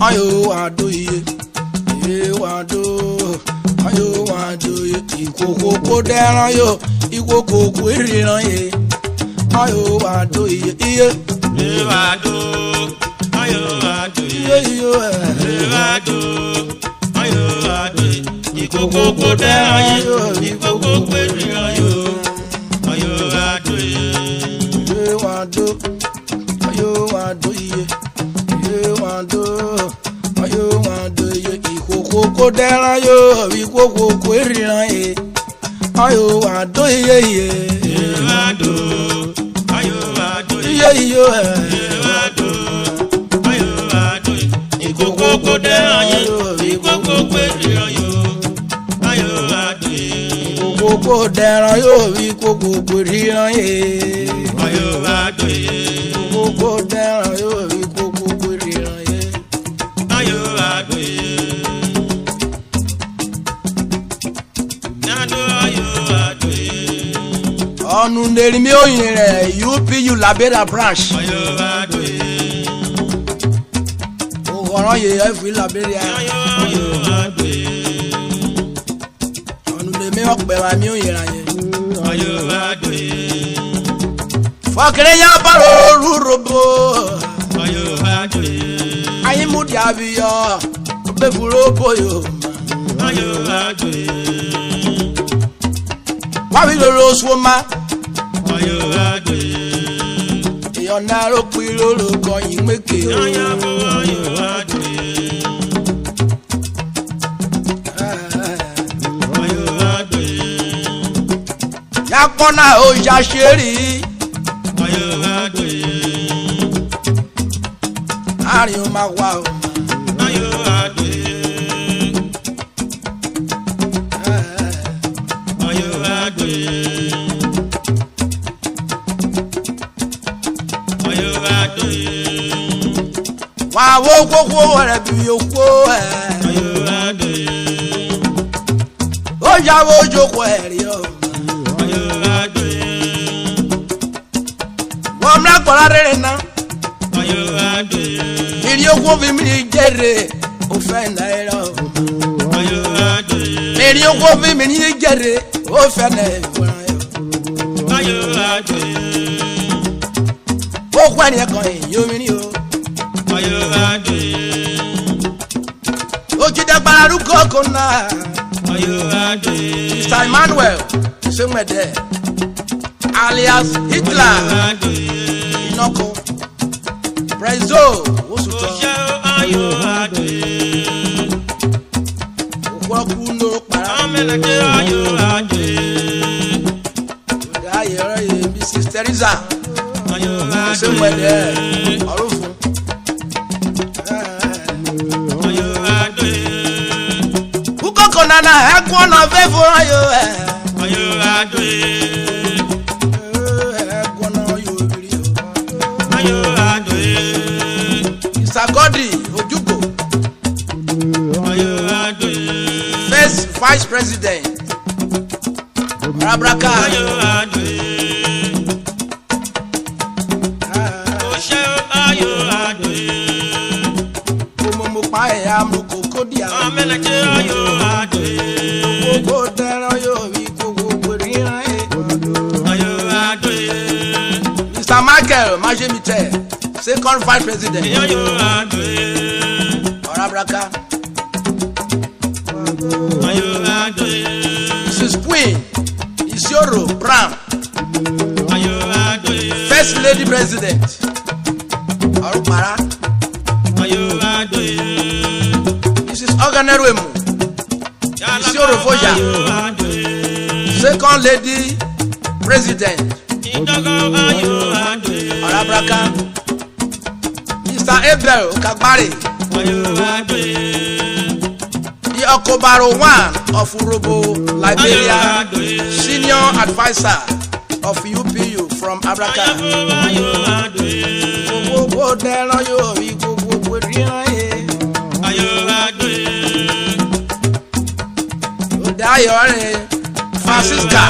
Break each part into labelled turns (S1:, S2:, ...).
S1: Ayo wado ye. Wado. Ayo wado ye. Ikoko ko dera yo. Ikoko ko iriran ye. Ayo wado ye.
S2: Wado. Ayo wado ye. Wado. Ayo wado ye. Ikoko ko dera yo. Ikoko ko iriran yo. Ayo wado ye.
S1: Wado. Ayo wado ye. Wado. Ayo wado ye. Ikoko ko dera yo. Ikoko ko iriran ye. Ayo wado ye.
S2: Wado. Ayo wado ye.
S1: Wado.
S2: Ayo wado ye. Ikoko ko dera yo. Ikoko ko iriran yo. Ayo wado ye.
S1: Ikoko ko dera yo. Ikoko ko iriran ye.
S2: Ayo wado ye.
S1: Ikoko ko dera yo. Ikoko ko iriran ye.
S2: Ayo wado ye.
S1: Onu nderi mi oyin re UPU Labera branch.
S2: Ayo wado ye.
S1: O koran ye efi Labera.
S2: Ayo wado ye.
S1: Onu le mi ope wa mi oyin ra ye.
S2: Ayo wado ye.
S1: Fakere ya baro Urhobo.
S2: Ayo wado ye.
S1: Ayin mu di abiyo. Be Urhobo yo.
S2: Ayo wado ye.
S1: Wa wi lo so ma.
S2: Ayo wado ye.
S1: Yo na ro pi lo ko yin meke.
S2: Ayo wado ye. Ayo wado ye.
S1: Ya pona o ya sheri.
S2: Ayo wado ye.
S1: Ari o ma wa o.
S2: Ayo wado ye. Ayo wado ye. Ayo wado ye.
S1: Wa wo koko re bi oko e.
S2: Ayo wado ye.
S1: O ya wo joko eri o.
S2: Ayo wado ye.
S1: Wo mra kola rere na.
S2: Ayo wado ye.
S1: Iri oko fi mi jere. O fe naira o.
S2: Ayo wado ye.
S1: Iri oko fi mi jere. O fe naira o.
S2: Ayo wado ye.
S1: O kwa ni e kan yo mi ni o.
S2: Ayo wado ye.
S1: O ti dagba ru koko na.
S2: Ayo wado ye.
S1: Mr. Emmanuel Semede alias Hitler
S2: Wado ye.
S1: Inoko Prezo Osuto
S2: Ayo wado ye.
S1: Okwaku no para
S2: Ameleke ayo wado ye.
S1: Ayere ye Mrs. Teresa
S2: Ayo wado
S1: Semede
S2: ye.
S1: Orofun
S2: Ayo wado ye.
S1: Ukoko nana ekwo na fefo ayo
S2: Ayo wado ye.
S1: ekwo na yo biri o
S2: Ayo wado ye.
S1: Mr. Goddy Ojugo
S2: Ayo wado ye.
S1: First Vice President Abraka
S2: Ayo wado ye. Oshe ayo wado ye.
S1: Mo pa e amruko kodia
S2: Ameleke ayo wado ye.
S1: Go dera yo wi go riran e
S2: Ayo wado ye.
S1: Mr. Michael Majemite second vice president
S2: Ayo wado ye.
S1: Orabraka
S2: Ayo wado ye.
S1: Mrs. Queen Isioro Brown
S2: Ayo wado ye.
S1: first lady president Orupara
S2: Ayo wado ye.
S1: Mrs. Oganeruemu Isioro Foja
S2: Ayo wado ye.
S1: second lady president
S2: Idogo ayo wado ye.
S1: Orabraka Mr. Abel Okagbare
S2: Ayo wado ye.
S1: the Okobaro 1 of Urhobo Liberia senior advisor of UPU from Abraka
S2: Ayo wado ye.
S1: Gbogbo dera yo wi gbogbo riran e
S2: Ayo wado ye.
S1: Odayore Francisca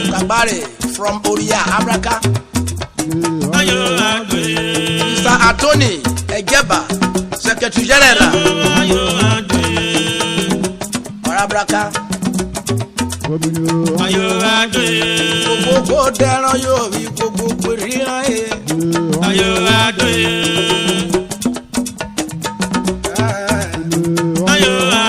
S1: Okagbare from Oria Abraka
S2: Ayo wado ye.
S1: Mr. Attorney Egeba Secretary General. Orabraka. Gbogbo dẹran yóò rí gbogbo ríran yé.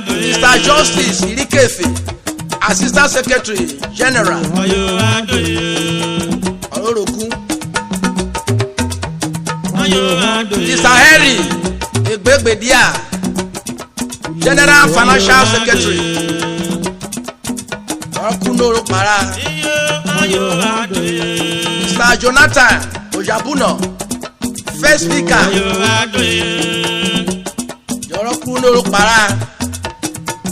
S1: Mr. Justice Irikefe, Assistant Secretary General. Olórokún. Mr. Henry Egbegbedia, General Financial Secretary. Ọkùnrin para. Mr. Jonathan Ojabuno, First Speaker. Ọkùnrin para.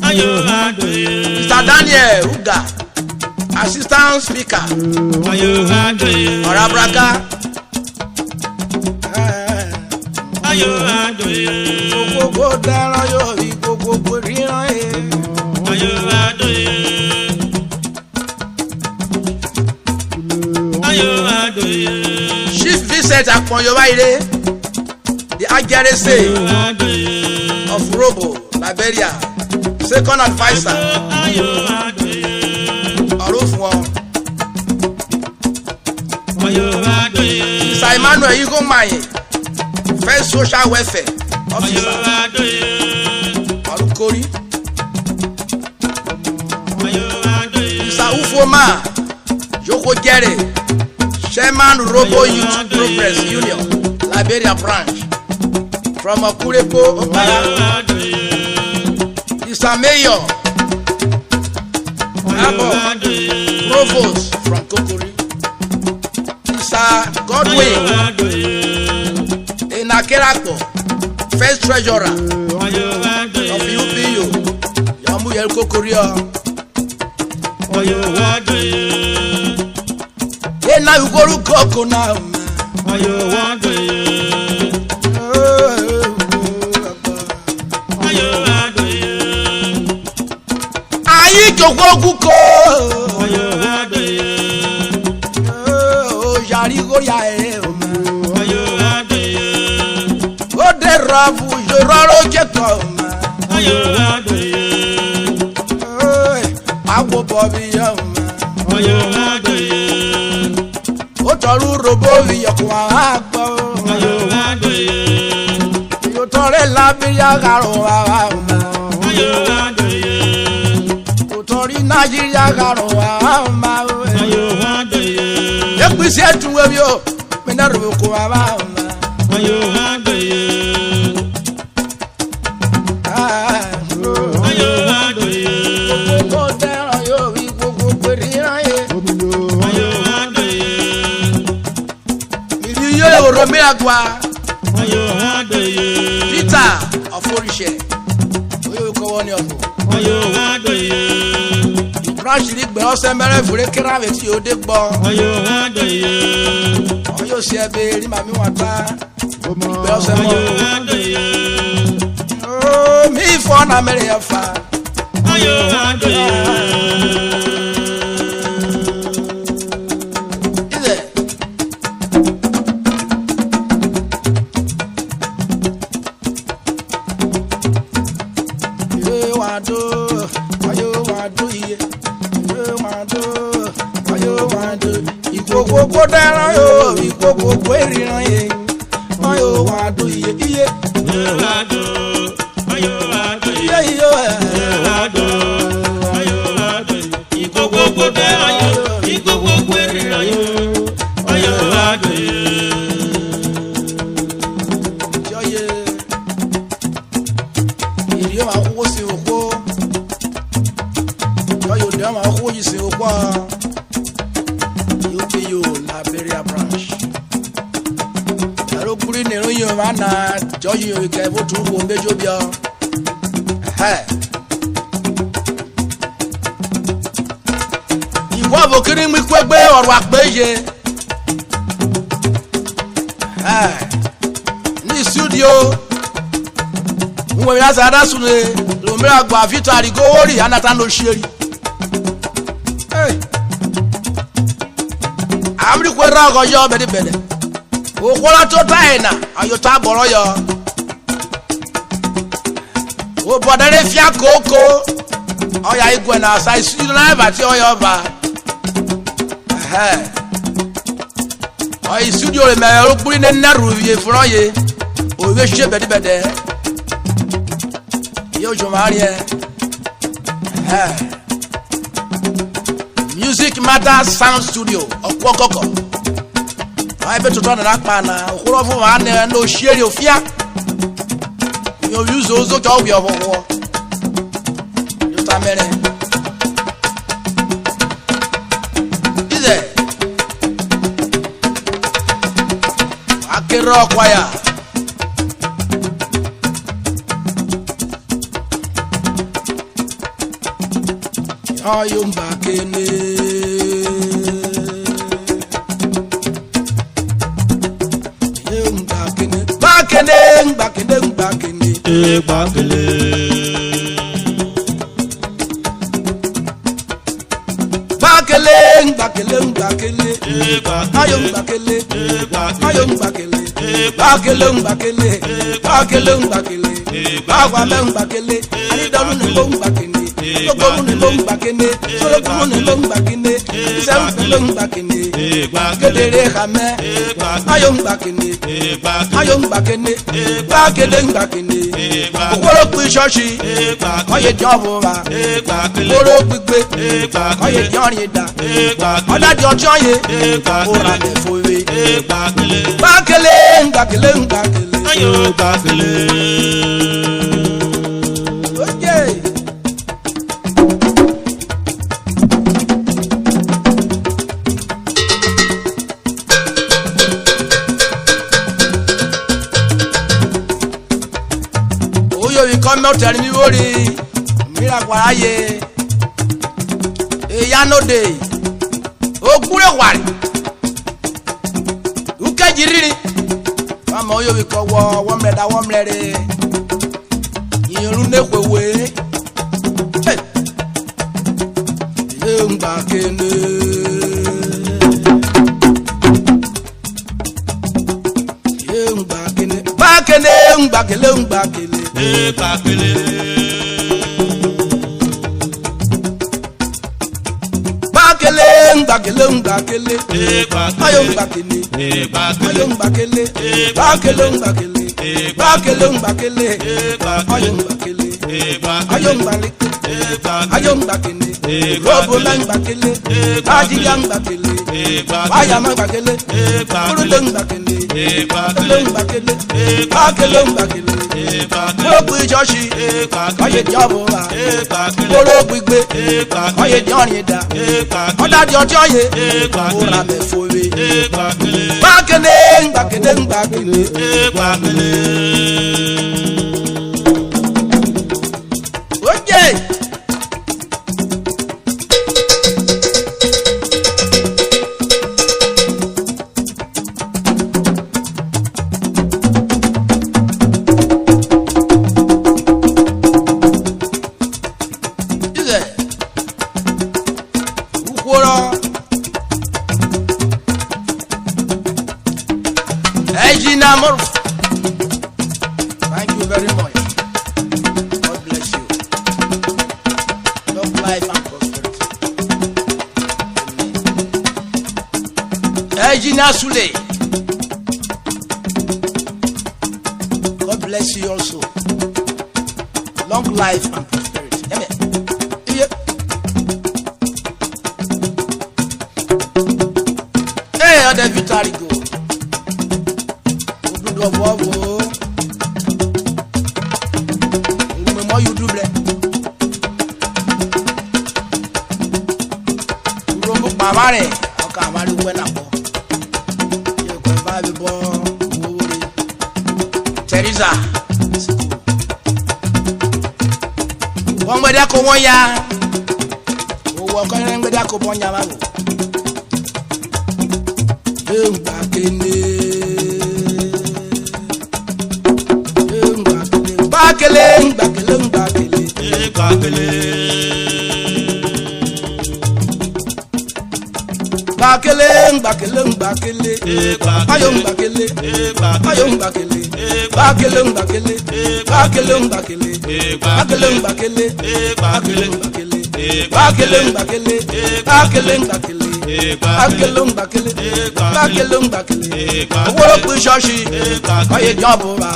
S1: Mr. Daniel Uga, Assistant Speaker. Orabraka. Gbogbo dẹran yóò rí gbogbo ríran yé. Chief Vincent Akponyowaire, the Agerese of Urhobo, Liberia, second adviser. Ọ̀rọ̀fún. Mr. Emmanuel Igomaye, First Social Welfare Officer. Ọ̀rùkórí. Mr. Ufoma Yoko Gere, Chairman Urhobo Youth Progress Union, Liberia branch. From Okurepo, Okara. Mr. Mayor Abo, Provost from Kokori. Mr. Godwin Enakerako, First Treasurer of UPU, Yamuyel Kokorio. Ena Ugoru Koko now. Ayi Jogoguko. Yari Goya Ode Rabu Yororo Jeko. Awo Bobby Yam. Otoru Urhobo Yokwa Agbo. Yotore Labia Garo. Otori Nigeria Garo. Ekwisi etuwe yo menaru ko baba. Romiagwa Peter Oforishe oyo ko woni ofo branch ligbe ose mere fure kirawe ti o de gbo oyo se ebe ri mami wata ligbe ose mo mi fo na mere yafa Gbogbo dẹran yóò rí gbogbo ìríran yé. Wọ́n yóò wá dùn iye. Iye yóò
S2: Gbogbo dẹran yóò rí gbogbo ìríran yé. Wọ́n yóò wá dùn iye.
S1: Jọ́yé ìdí yóò máa kówó sí òpó. Jọ́yé òdì yóò máa kówó yìí sí òpó. Liberia branch. Ero kuri ne royin wa na joyi o ke bo tun wo mejo bi o. Iwo abokiri mi kwegbe ọ̀rọ̀ àpèyè. Ní studio nwe ya sada sune lo mi agba Victor Igowori anata no sheri. Amri kwera go yo bede. Okwara to taina ayota boro yo. o bodere fia koko oya igwe na asa isu na ba ti oya ba oyi studio le me ro puri ne naru vie furo ye o we se bede yo jo marie Music Matter Sound Studio okokoko ai be to na pa na okoro fu ma na no sheri ofia yo use ozo jo bi owo yo ta mere ize akero kwaya ayo Gbakele Gbakele ayo Gbakele agwa me Gbakele ani donu ne Gbakele Gbakele ne Gbakele solo ne Gbakele seun ne Gbakele kedere khame ayo Gbakele okoro ku shoshi oye jobo wa okoro gbigbe oye jorin da odadi ojo ye ora me fowe Gbakele
S2: ayo Gbakele
S1: come out and me worry miracle aye eya no dey ogure wari uke jiriri mama oyo bi ko wo mlere irun ne kwewe Gbakele ayo Gbakele ayo Gbakele Urhobo la Gbakele Adjan Gbakele waya ma Gbakele Gbakele Gbogbo ijoshi oye jobo wa gbogbo igbe oye jorin da odadi ojo ye ora me fowe Gbakele oje thank you very much. God bless you. Long life and prosperity. Ejina Sule. God bless you also. Long life and prosperity. Amen. Yeah. Hey, other Vitari go. Urhobo you do ble Urhobo pamare oka amari we na bo ye ko ba bi bo wori Teresa won gbe da ko won ya owo ko ren gbe da ko bon ya ma wo Gbakele ayo Gbakele Gbakele Gbakele Gbakele Gbakele Gbakele Gbakele Gbakele Gbakele Gbakele Gbakele Gbakele Gbakele Gbakele Gbakele Gbakele Gbakele owó pín ṣọ́ọ̀ṣì ọyẹ jọ̀bùrà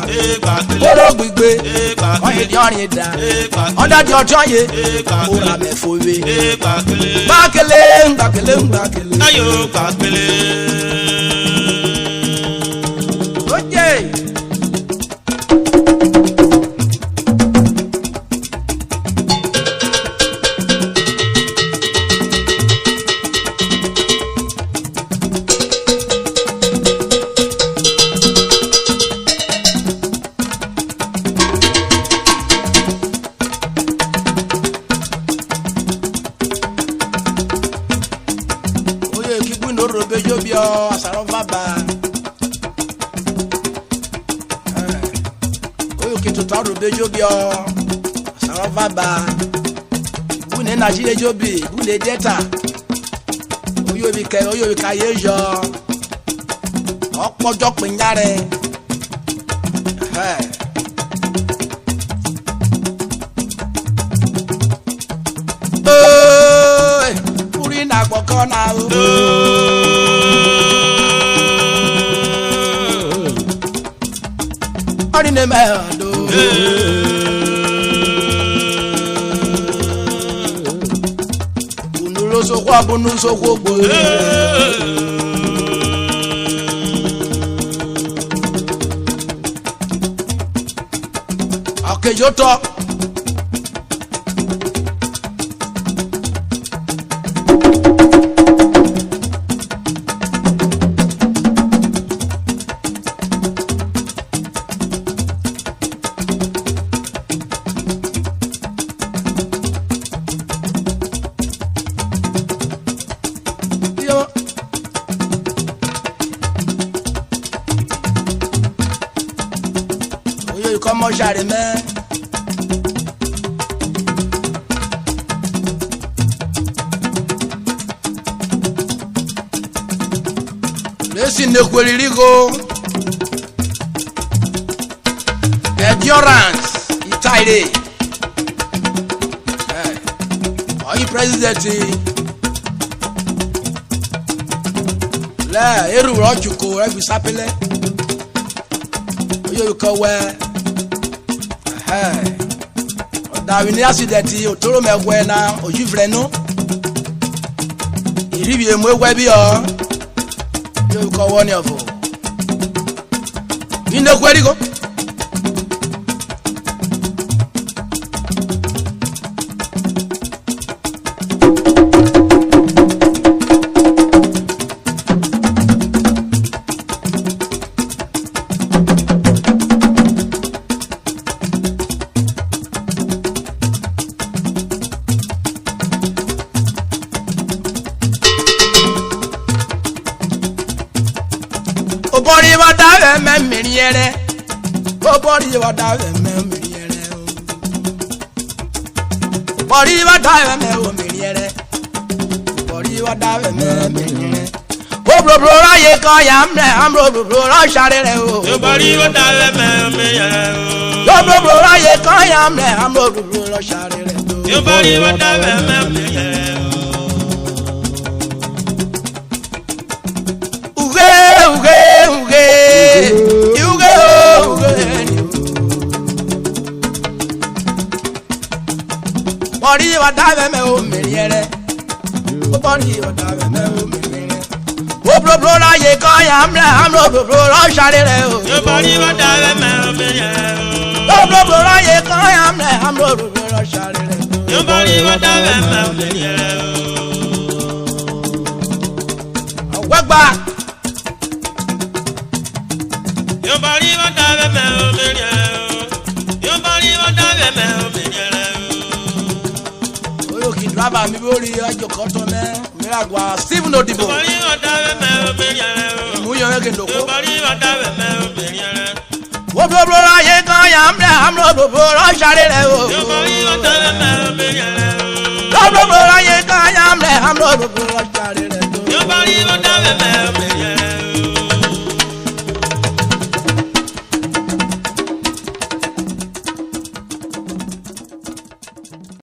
S1: owó gbígbé ọyẹ jọ̀rin dà ọ̀dàdì ọjọ́ yẹ òrà mẹ́fọ́wé Gbakele Gbakele Gbakele.
S2: Ayo Gbakele.
S1: Oye. Urhobo jobio asaro baba oyo kituta Urhobo jobio asaro baba bune Nigeria jobi bune data oyo bi ka yejo opojo pinyare uri na gboko na o Ari ne mehado Unulo sokwa bunu sokwo gbo Akejoto Comment j'allais mais Lesi ne kwelirigo endurance itaire oyi president la eru rochuko ebi sapele oyo ko we Davi ni accident otoro megwe na ojuvre no iribi emu egwe bi o yo ko woni ofo inde kweri go Bori wa da me miriere o bori wa da me miriere bori wa da me o miriere bori wa da me miriere o bro aye kan ya mre am bro ro sare re o
S2: bori wa da me o miriere
S1: o bro aye kan ya mre am bro ro sare re
S2: o bori wa da me o miriere Bori wa da me o miriere o bori wa da me o miriere o bro la ye kan ya mre am bro ro sare re o bori wa da me o miriere
S1: o bro la ye kan ya mre am bro ro sare re
S2: o bori wa da me o miriere
S1: o wagba
S2: yo bori wa da me o miriere yo bori wa da me o miriere
S1: Drava mi bori ajo koto me miragwa Steve no dibo
S2: bori wa da me o miriere
S1: mu yo ke ndoko
S2: bori wa da me o miriere
S1: wo bro la ye kan ya mre am bro ro sare re o
S2: yo bori wa da me o miriere
S1: bro la ye kan ya mre am bro ro sare re
S2: yo bori wa da me o miriere